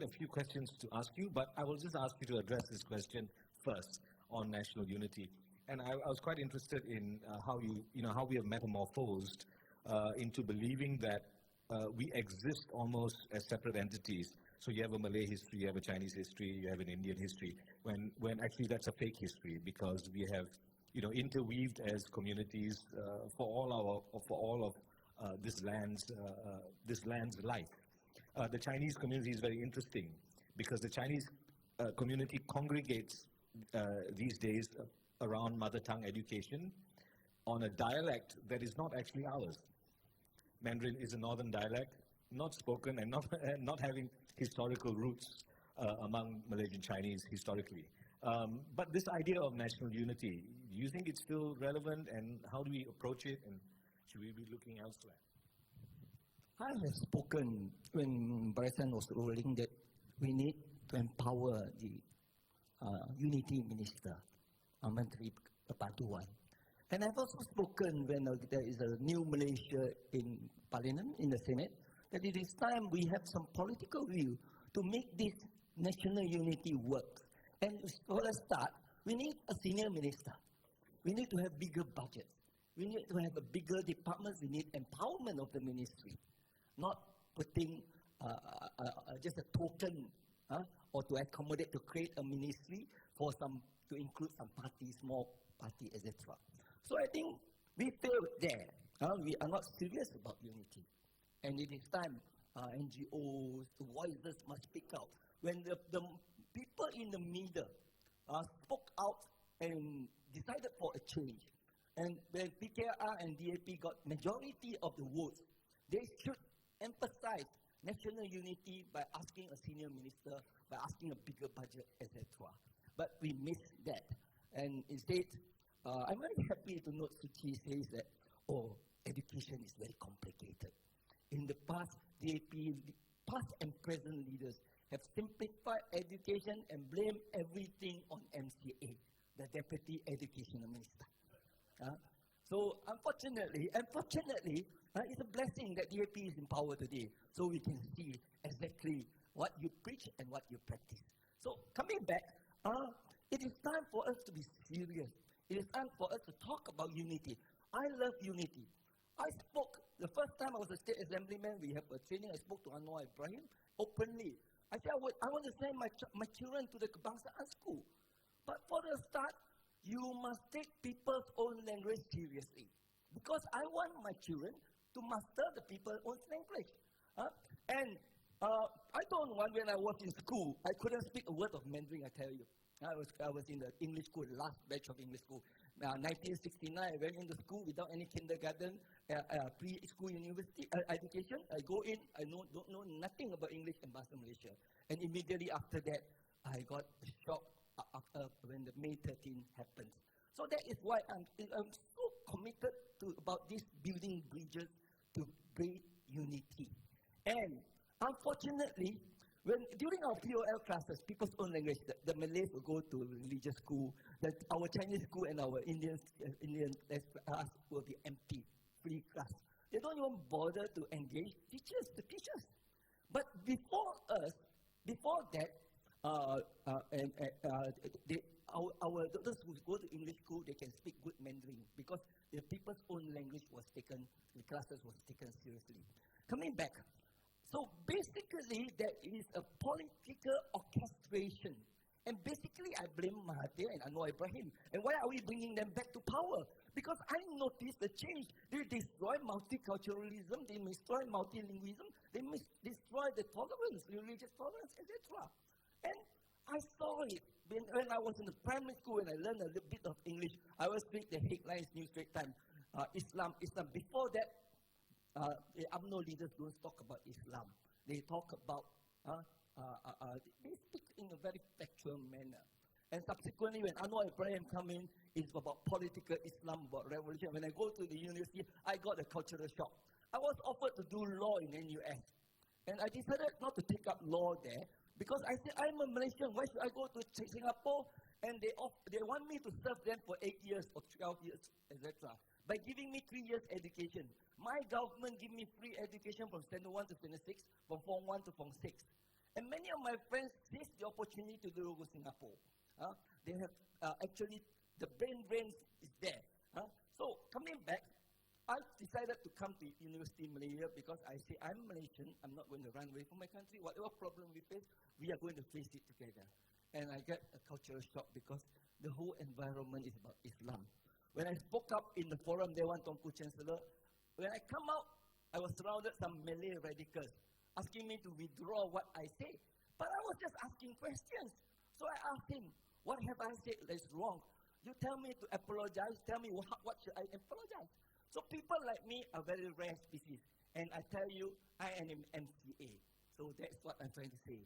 a few questions to ask you, but I will just ask you to address this question first on national unity. And I was quite interested in how how we have metamorphosed into believing that we exist almost as separate entities. So you have a Malay history, you have a Chinese history, you have an Indian history, when actually that's a fake history, because we have interweaved as communities for all of this land's life. The Chinese community is very interesting because the Chinese community congregates these days around mother tongue education on a dialect that is not actually ours. Mandarin is a northern dialect, not spoken and not having historical roots among Malaysian Chinese historically. But this idea of national unity, do you think it's still relevant, and how do we approach it, and should we be looking elsewhere? I have spoken when Barisan was ruling that we need to empower the unity minister, Menteri Persatuan. And I've also spoken when there is a new Malaysia in Parliament, in the Senate, that it is time we have some political will to make this national unity work. And for a start, we need a senior minister. We need to have bigger budgets. We need to have a bigger departments. We need empowerment of the ministry, not putting just a token or to accommodate, to create a ministry to include some parties, small party, etc. So I think we failed there. We are not serious about unity. And it is time NGOs, the voices must speak out. When the people in the middle spoke out and decided for a change, and when PKR and DAP got majority of the votes, they should emphasize national unity by asking a senior minister, by asking a bigger budget, etc. But we missed that. And instead, I'm very happy to note Suchi says that, education is very complicated. In the past, DAP, past and present leaders have simplified education and blamed everything on MCA, the Deputy Educational Minister. So unfortunately, it's a blessing that DAP is in power today, so we can see exactly what you preach and what you practice. So coming back, it is time for us to be serious. It is time for us to talk about unity. I love unity. I spoke, the first time I was a state assemblyman, we have a training, I spoke to Anwar Ibrahim openly. I said, I want to send my children to the Kebangsaan school. But for the start, you must take people's own language seriously. Because I want my children to master the people's own language. And I don't want, when I was in school, I couldn't speak a word of Mandarin, I tell you. I was in the English school, the last batch of English school. 1969, I went into school without any kindergarten, pre-school university education. I go in, I don't know nothing about English in Bahasa Malaysia. And immediately after that, I got a shock when the May 13 happened. So that is why I'm so committed about this building bridges to build unity. And unfortunately, during our POL classes, people's own language, the Malays will go to religious school, our Chinese school and our Indian class will be empty, free class. They don't even bother to engage the teachers. But before that, our daughters who go to English school, they can speak good Mandarin because the people's own language was taken, the classes was taken seriously. Coming back, so basically there is a political orchestration. And basically I blame Mahathir and Anwar Ibrahim. And why are we bringing them back to power? Because I noticed the change. They destroy multiculturalism, they destroy multilingualism, they destroy the tolerance, religious tolerance, etc. And I saw it when I was in the primary school and I learned a little bit of English. I always read the headlines, New Straits Times, Islam. Before that, the UMNO leaders don't talk about Islam. They talk about, they speak in a very factual manner. And subsequently, when Anwar Ibrahim come in, it's about political Islam, about revolution. When I go to the university, I got a cultural shock. I was offered to do law in NUS. And I decided not to take up law there, because I said, I'm a Malaysian, why should I go to Singapore? And they want me to serve them for 8 years or 12 years, etc. By giving me 3 years education. My government give me free education from standard 1 to standard 6, from Form 1 to Form 6. And many of my friends seized the opportunity to go to Singapore. They have actually, the brain drain is there. So coming back, I decided to come to University of Malaysia because I say, I'm Malaysian, I'm not going to run away from my country. Whatever problem we face, we are going to face it together. And I get a cultural shock because the whole environment is about Islam. When I spoke up in the forum, Dewan Tuanku Chancellor, when I come out, I was surrounded some Malay radicals asking me to withdraw what I say. But I was just asking questions. So I asked him, what have I said that is wrong? You tell me to apologize, tell me what should I apologize? So people like me are very rare species. And I tell you, I am an MCA. So that's what I'm trying to say.